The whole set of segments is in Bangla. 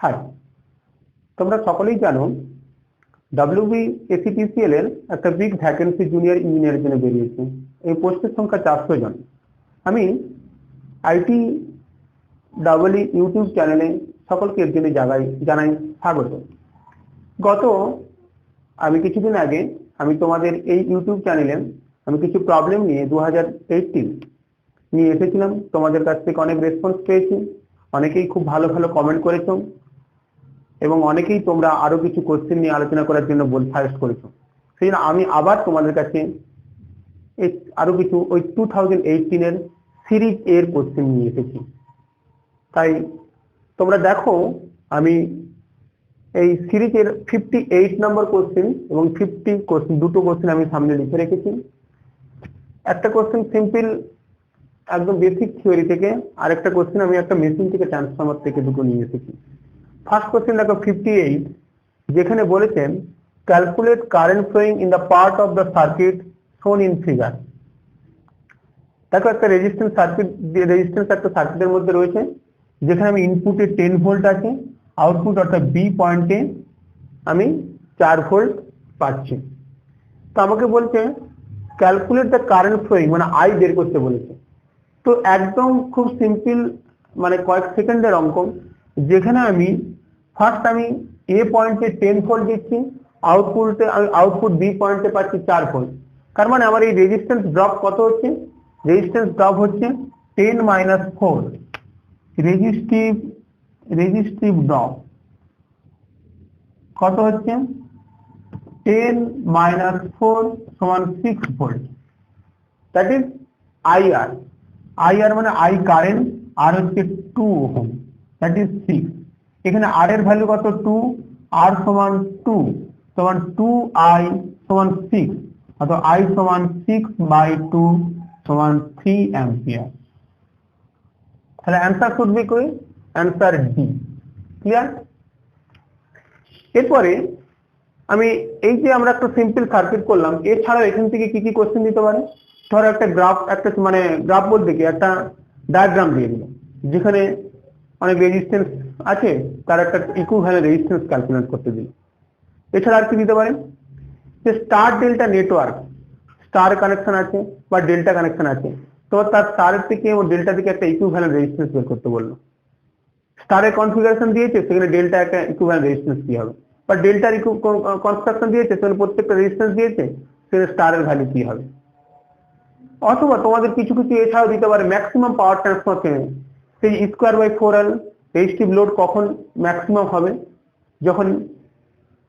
হাই, তোমরা সকলেই জানো WBSETCL এর একটা বিগ ভ্যাকেন্সি জুনিয়র ইঞ্জিনিয়ারের জন্য বেরিয়েছে। এই পোস্টের সংখ্যা 400 জন। আমি আইটি ইউটিউব চ্যানেলে সকলকে এর জন্য জানাই স্বাগত। আমি কিছুদিন আগে আমি তোমাদের এই ইউটিউব চ্যানেলে আমি কিছু প্রবলেম নিয়ে 2018 নিয়ে এসেছিলাম। তোমাদের কাছ থেকে অনেক রেসপন্স পেয়েছি, অনেকেই খুব ভালো ভালো কমেন্ট করেছো এবং অনেকেই তোমরা আরো কিছু কোশ্চেন নিয়ে আলোচনা করার জন্য সাজেস্ট করেছো। সেই জন্য আমি আবার তোমাদের কাছে আরো কিছু ওই 2018 এর সিরিজ এর কোশ্চেন নিয়ে এসেছি। তাই তোমরা দেখো, আমি এই সিরিজের 58 নম্বর কোশ্চেন এবং 50 কোশ্চেন, দুটো কোশ্চেন আমি সামনে লিখে রেখেছি। একটা কোশ্চেন সিম্পল একদম বেসিক থিওরি থেকে, আর একটা কোশ্চেন আমি একটা মেশিন থেকে ট্রান্সফরমার থেকে দুটো নিয়ে এসেছি। ফার্স্ট কোশ্চেন দেখো 58, যেখানে বলেছেন calculate current flowing in the part of the circuit shown in figure. দেখো একটা রেজিস্ট্যান্স একটা সার্কিটের মধ্যে রয়েছে, যেখানে আমি ইনপুটে 10 ভোল্ট আছে, আউটপুট অর্থাৎ বি পয়েন্টে আমি 4 ভোল্ট পাচ্ছি। তো আমাকে বলছে ক্যালকুলেট দ্য কারেন্ট ফ্লোয়িং, মানে আই বের করতে বলেছে। তো একদম খুব সিম্পল, মানে কয়েক সেকেন্ডের অঙ্ক, যেখানে আমি ফার্স্ট আমি এ পয়েন্টে 10 ভোল্ট দিচ্ছি, আউটপুট বি পয়েন্টে পাচ্ছি 4 ভোল্ট। তার মানে আমার এই রেজিস্ট্যান্স ড্রপ কত হচ্ছে? রেজিস্ট্যান্স ড্রপ হচ্ছে 10 - 4। রেজিস্টিভ ড্রপ কত হচ্ছে? 10 - 4 = 6 volt. That is IR. IR মানে আই কারেন্ট, আর হচ্ছে 2 ওহম, দ্যাট ইজ 6। এখানে আর এর ভ্যালু কত? 2, আর সমান 2 সমান 2i সমান 6, অর্থাৎ i সমান 6/2 সমান 3 অ্যাম্পিয়ার। তাহলে অ্যান্সার শুড বি কই? Answer D. ক্লিয়ার? এরপরে আমি এই যে আমরা একটা সিম্পল সার্কিট করলাম, এছাড়াও এখান থেকে কি কি কোশ্চেন দিতে পারে? ধরো একটা গ্রাফ, গ্রাফ বলতে কি একটা ডায়াগ্রাম দিয়ে দিল, যেখানে অনেক রেজিস্ট্যান্স আছে, তার একটা ইকুইভ্যালেন্ট রেজিস্ট্যান্স ক্যালকুলেট করতে দিল। এছাড়া আর কি দিতে পারে? যে star delta network, star connection আছে বা ডেল্টা কানেকশন আছে, তো তার স্টারের থেকে এবং ডেল্টা থেকে একটা ইকুইভ্যালেন্ট রেজিস্ট্যান্স বের করতে বললো। স্টারের কনফিগারেশন দিয়েছে, সেখানে ডেল্টা একটা ইকুইভ্যালেন্ট রেজিস্ট্যান্স কি হবে, বা ডেল্টার কনস্ট্রাকশন দিয়েছে, সেখানে প্রত্যেকটা রেজিস্ট্যান্স দিয়েছে, সেখানে স্টারের ভ্যালু কি হবে। অথবা তোমাদের কিছু কিছু এছাড়াও দিতে পারে ম্যাক্সিমাম পাওয়ার ট্রান্সফার থিওরেম, সেই E²/4L রেজিস্টিভ লোড কখন ম্যাক্সিমাম হবে? যখন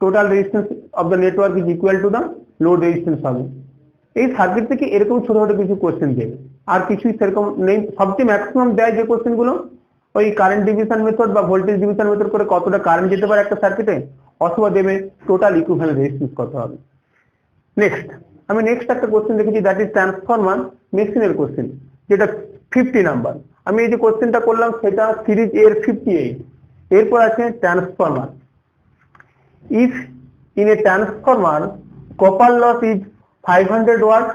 total resistance of the network is equal to the load resistance হবে। এই সার্কিট থেকে এরকম ছোট ছোট কিছু কোশ্চেন দেবে, আর কিছুই সেরকম নেই। সবচেয়ে ম্যাক্সিমাম দেয় যে কোশ্চেন গুলো, ওই কারেন্ট ডিভিশন মেথড বা ভোল্টেজ ডিভিশন মেথড করে কতটা কারেন্ট যেতে পারে একটা সার্কিটে, অথবা দেবে টোটাল ইকুইভ্যালেন্ট রেজিস্ট্যান্স কত হবে। আমি নেক্সট একটা কোশ্চেন দেখেছি, দ্যাট ইজ ট্রান্সফরমার মেশিনের কোশ্চেন, যেটা 50 নাম্বার। আমি এই যে কোশ্চেনটা করলাম সেটা সিরিজ এর 58। এরপর আছে transformer. If in a transformer copper loss is 500 watt,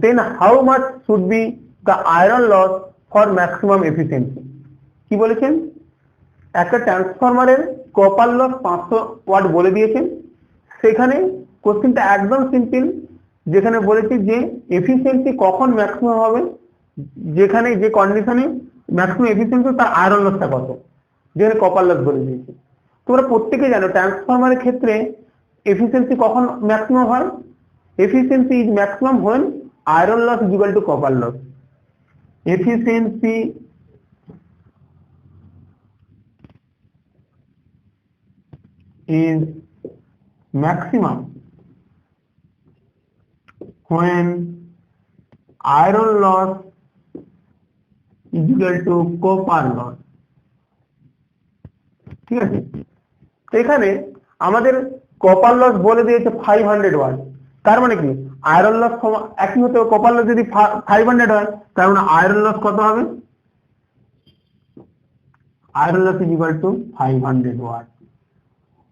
then how much should be the iron loss for maximum efficiency? কি বলেছেন? একটা ট্রান্সফরমারের কপার লস 500 ওয়াট বলে দিয়েছেন। সেখানে কোশ্চেনটা একদম সিম্পল, যেখানে বলেছে যে এফিসিয়েন্সি কখন ম্যাক্সিমাম হবে, যেখানে যে কন্ডিশনে ম্যাক্সিমাম এফিসিয়েন্সি তার আয়রন লসটা কত, যেখানে কপার লস বলে দিয়েছে। তোমরা প্রত্যেকে জানো ট্রান্সফরমারের ক্ষেত্রে এফিসিয়েন্সি কখন ম্যাক্সিমাম হয়? Efficiency is maximum when iron loss is equal to copper loss. Efficiency is maximum when iron loss is equal to copper loss. ঠিক আছে? তো এখানে আমাদের কপার লস বলে দিয়েছে 500 ওয়াট। তার মানে কি আয়রন লস একই হতে হবে। কপার লস যদি 500 হয়, তার মানে আয়রন লস কত হবে? Iron loss is equal to 500 watt.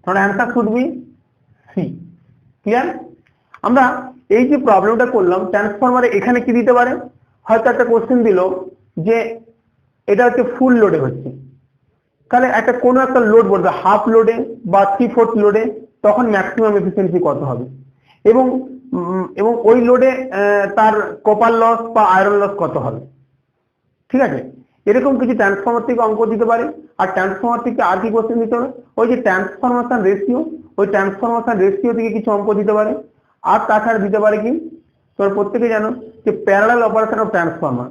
তাহলে answer should be C. Clear? আমরা এই যে প্রবলেমটা করলাম ট্রান্সফরমারে, এখানে কি দিতে পারে? হয়তো একটা কোশ্চেন দিল যে এটা হচ্ছে ফুল লোডে হচ্ছে, তাহলে কোনো একটা লোড বলবে হাফ লোডে বা 3/4 লোডে তখন ম্যাক্সিমাম এফিসিয়েন্সি কত হবে, এবং ওই লোডে তার কপার লস বা আয়রন লস কত হবে। ঠিক আছে, এরকম কিছু ট্রান্সফরমার থেকে অঙ্ক দিতে পারে। আর ট্রান্সফরমার থেকে আর কি কোশ্চেন দিতে পারে, ওই যে ট্রান্সফরমেশন রেশিও, ওই ট্রান্সফরমেশন রেশিও থেকে কিছু অঙ্ক দিতে পারে। আর তাছাড়া দিতে পারে কি, তোমরা প্রত্যেকে জানো যে প্যারালাল অপারেশন অফ ট্রান্সফরমার,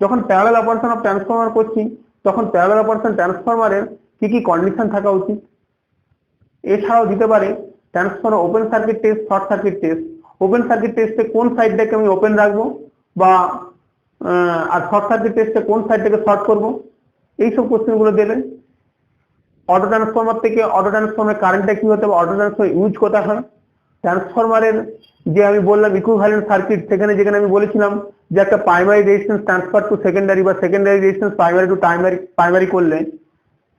যখন প্যারালাল অপারেশন অফ ট্রান্সফরমার করছি তখন প্যারালাল অপারেশন ট্রান্সফরমারের কি কি কন্ডিশন থাকা উচিত। এছাড়াও দিতে পারে transformer open circuit test, short circuit test. Open circuit টেস্টে কোন সাইডটাকে আমি ওপেন রাখবো, বা আর শর্ট সার্কিট টেস্টে কোন সাইডটাকে শর্ট করবো, এইসব কোশ্চেন গুলো দেবে। অটো ট্রান্সফরমার থেকে অটো ট্রান্সফরমার কারেন্টটা কি হতে হবে, অটো ট্রান্সফরমার ইউজ কোথায় হয়, ট্রান্সফরমারের যে আমি বললাম ইকুইভ্যালেন্ট সার্কিট, যেখানে আমি বলেছিলাম যে একটা primary resistance transfer to secondary বা secondary resistance primary to primary করলে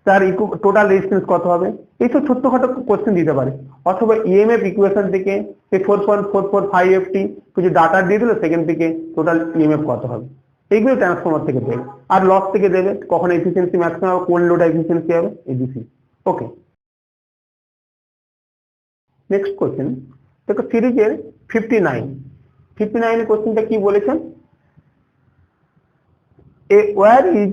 তার টোটাল রেজিস্ট্যান্স কত হবে। এইসব ছোট্টখাটো কোশ্চেন দিতে পারে। অথবা ইএমএফ ইকুয়েশন থেকে এই 4.445 কিছু ডাটা দিয়ে দিল, সেকেন্ড থেকে টোটাল ইএমএফ কত হবে, এইগুলো ট্রান্সফরমার থেকে দেবে। আর লস থেকে দেবে কখন এফিসিয়েন্সি ম্যাক্সিমাম হবে, কোন লোড এফিসিয়েন্সি হবে, এবিসি। ওকে, নেক্সট কোশ্চেন দেখো সিরিজের 59 কোশ্চেনটা কি বলেছেন, a wire is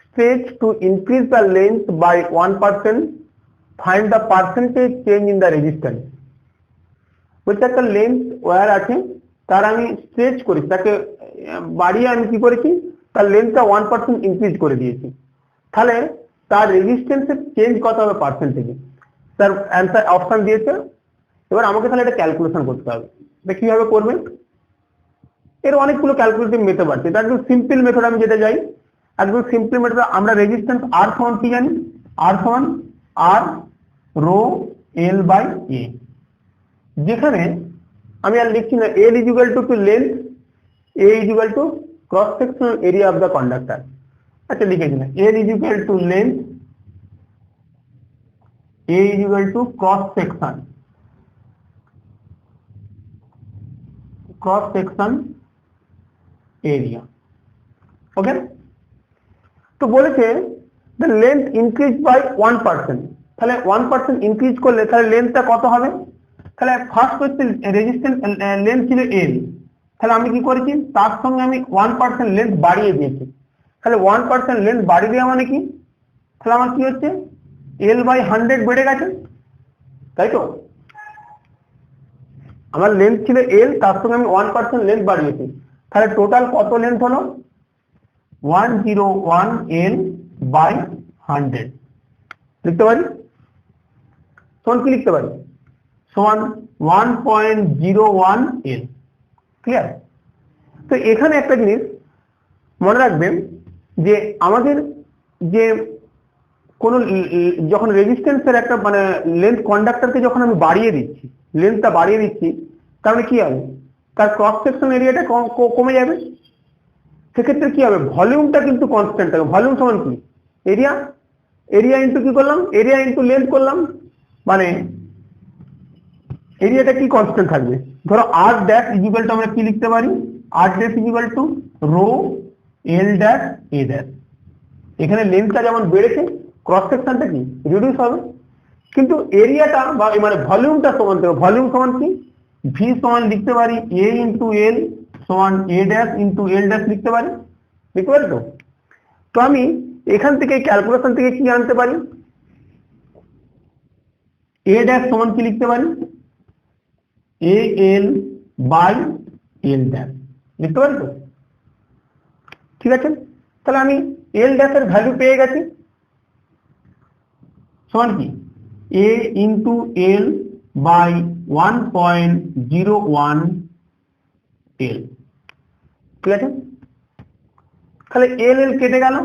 stretched to increase the length by 1%, find the percentage change in the resistance। বলছে একটা লেন্থ ওয়্যার আছে, তার আমি স্ট্রেচ করেছি, তাকে বাড়িয়ে আমি কি করেছি, তার লেন্থটা 1% ইনক্রিজ করে দিয়েছি, তাহলে তার রেজিস্ট্যান্সের চেঞ্জ কত হবে পার্সেন্টেজে। তার অ্যান্সার অপশন দিয়েছে। এবার আমাকে তাহলে এটা ক্যালকুলেশন করতে হবে। এটা কিভাবে করবে, এর অনেকগুলো ক্যালকুলেটিভ মেথড আছে, এটা একদম সিম্পল মেথড। আমি যেটা যাই একদম সিম্পল মেথড, আমরা রেজিস্ট্যান্স আর সমান কি জানি, আর সমান আর রো এল বাই এ, যেখানে আমি আর লিখছি না L is equal to length, A is equal to cross sectional area of the conductor. আচ্ছা লিখে দিলাম L is equal to length, A is equal to cross section area. Okay, তো বলেছে the length increase by 1%, তাহলে 1% ইনক্রিজ করলে তাহলে লেন্থটা কত হবে। তাহলে ফার্স্ট হচ্ছে রেজিস্ট্যান্স লেন্থ ছিল এল, তাহলে আমি কি করেছি তার সঙ্গে আমি 1% লেন্থ বাড়িয়ে দিয়েছি। তাহলে 1% লেন্থ বাড়িয়ে দেওয়া মানে কি, তাহলে আমার কি হচ্ছে এল বাই 100 বেড়ে গেছে, তাই তো। আমার লেন্থ ছিল এল, তার সঙ্গে আমি 1% লেন্থ বাড়িয়েছি, তাহলে টোটাল কত লেন্থ হলো 101 এল বাই 100 লিখতে পারি। সমান কি লিখতে পারি, সমান 1.01 এল। ক্লিয়ার। তো এখানে একটা জিনিস মনে রাখবেন যে আমাদের যে কোন যখন রেজিস্ট্যান্সের একটা মানে লেন্থ কন্ডাক্টরকে যখন আমি বাড়িয়ে দিচ্ছি, লেন্থটা বাড়িয়ে দিচ্ছি, তাহলে কি হবে, তার ক্রস সেকশন এরিয়াটা কমে যাবে। সেক্ষেত্রে কি হবে, ভলিউমটা কিন্তু কনস্ট্যান্ট থাকবে। ভলিউম সমান কি, এরিয়া, এরিয়া ইন্টু কি করলাম, এরিয়া ইন্টু লেন্থ করলাম, মানে এরিয়াটা কি কনস্ট্যান্ট থাকবে। ধরো আর ড্যাশ ইকুয়াল টু আমরা কি লিখতে পারি, R dash equal to rho L dash A dash. এখানে লেন্থটা যেমন বেড়েছে ক্রস সেকশনটা কি রিডিউস হবে, কিন্তু এরিয়াটা বা মানে ভলিউমটা সমান থাকবে। ভলিউম সমান কি, ভি সমান লিখতে পারি এ ইন্টু এল সমান a dash into L dash লিখতে পারি তো। তো আমি এখান থেকে ক্যালকুলেশন থেকে কি আনতে পারি, এ ড্যাশ সমান কি লিখতে পারি, এ এল বাই এল ড্যাশ লিখতে পারি তো। ঠিক আছে, তাহলে আমি এল ড্যাশের ভ্যালু পেয়ে গেছি, সমান কি এ ইন্টু এল বাই 1.01 এল। ঠিক আছে, তাহলে এল এল কেটে গেল,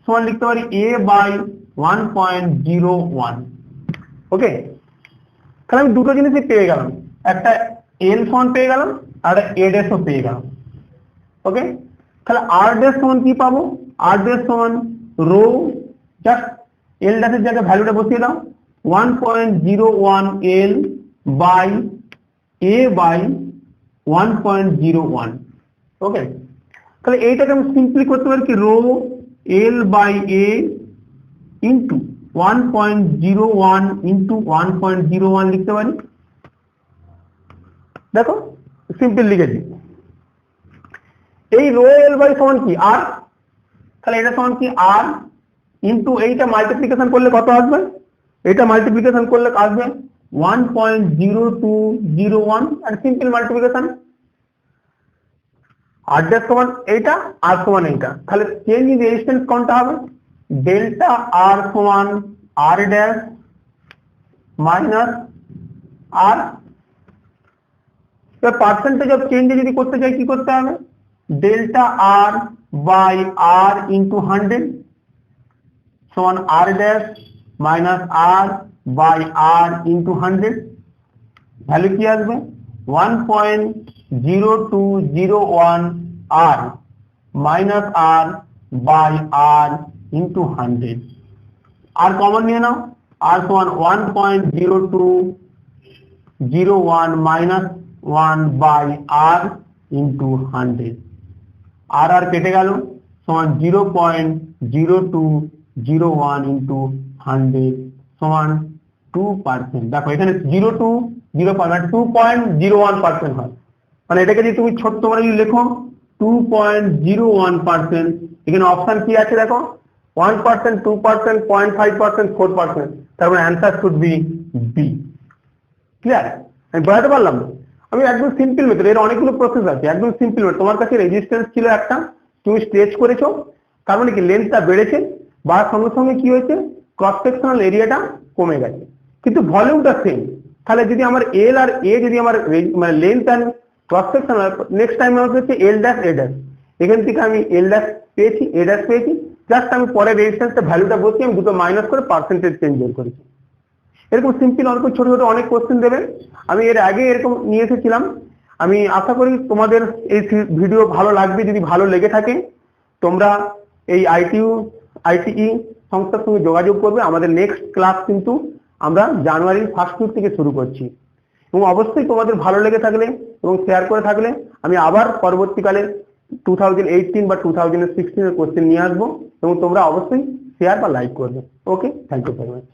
সমান লিখতে পারি এ বাই 1.01। ওকে, তাহলে আমি দুটো জিনিসই পেয়ে গেলাম, একটা এল সমান পেয়ে গেলাম আর এ ড্যাশও পেয়ে গেলাম। ওকে, তাহলে আর ড্যাশ সমান কি পাবো, আর ড্যাশ সমান রো, জাস্ট এল ড্যাশের জায়গায় ভ্যালুটা বসিয়ে দাও 1.01 এল বাই এ বাই 1.01। ওকে, তাহলে এইটাকে আমি সিম্পলি করতে পারি কি rho L by A into 1.01 into 1.01 লিখতে পারি। দেখো সিম্পল লিখেছি। এই রো এল বাই সমান কি আর, তাহলে এটা সমান কি আর ইন্টু এইটা মাল্টিপ্লিকেশন করলে কত আসবে, এটা মাল্টিপ্লিকেশন করলে আসবে 1.0201 আর সিম্পল মাল্টিপ্লিকেশন। আর ড্যাশ সমান এইটা, আর সমান এইটা, তাহলে চেঞ্জ ইন রেজিস্ট্যান্স কোনটা হবে, ডেল্টা আর সমান R dash minus R. Percentage of change যদি করতে চাই কি করতে হবে, delta R by R into 100 সমান R dash minus R by R into 100। Value কি আসবে 1.0201 R minus R by R into 100। R common নিয়ে নাও, আর সমান 1.0201 minus 1 by R into 100। R R কেটে গেল সমান 0.0201 ইন্টু 100 সমান 2%। দেখো এখানে 2.01% হয়, মানে এটাকে যদি তুমি ছোট্ট করে লেখো 2.01%। এখানে অপশন কি আছে দেখো, 1%, 2%, 0.5%, 4%। তার মানে answer should be B. Clear? আমি বোঝাতে পারলাম? আমি একদম সিম্পল মেথড, এর অনেকগুলো প্রসেস আছে, একদম সিম্পল মেথড। তোমার কাছে রেজিস্ট্যান্স ছিল একটা, তুমি স্ট্রেচ করেছো, তার মানে কি লেন্থটা বেড়েছে, বা সঙ্গে সঙ্গে কি হয়েছে ক্রস সেকশনাল এরিয়াটা কমে গেছে, কিন্তু ভলিউমটা সেম। তাহলে যদি আমার এল আর এ যদি আমার মানে length and cross sectional, next time আমার হচ্ছে এল ড্যাশ এ ড্যাশ, এখান থেকে আমি এল ড্যাশ পেয়েছি, এ ড্যাশ পেয়েছি, জাস্ট আমি পরে রেজিস্ট্যান্সটা ভ্যালুটা বসিয়ে আমি দুটো মাইনাস করে পার্সেন্টেজ চেঞ্জ বের করেছি। এরকম সিম্পল অনেক ছোট ছোট অনেক কোশ্চেন দেবেন, আমি এর আগে এরকম নিয়ে এসেছিলাম। আমি আশা করি তোমাদের এই ভিডিও ভালো লাগবে। যদি ভালো লেগে থাকে তোমরা এই আইটিই সংস্থার সঙ্গে যোগাযোগ করবে। আমাদের নেক্সট ক্লাস কিন্তু আমরা জানুয়ারি 1st উইক থেকে শুরু করছি, এবং অবশ্যই তোমাদের ভালো লেগে থাকলে এবং শেয়ার করে থাকলে আমি আবার পরবর্তীকালে 2018 বা 2016 এর কোশ্চেন নিয়ে আসবো, এবং তোমরা অবশ্যই শেয়ার বা লাইক করবে। ওকে, থ্যাংক ইউ ভেরি মাচ।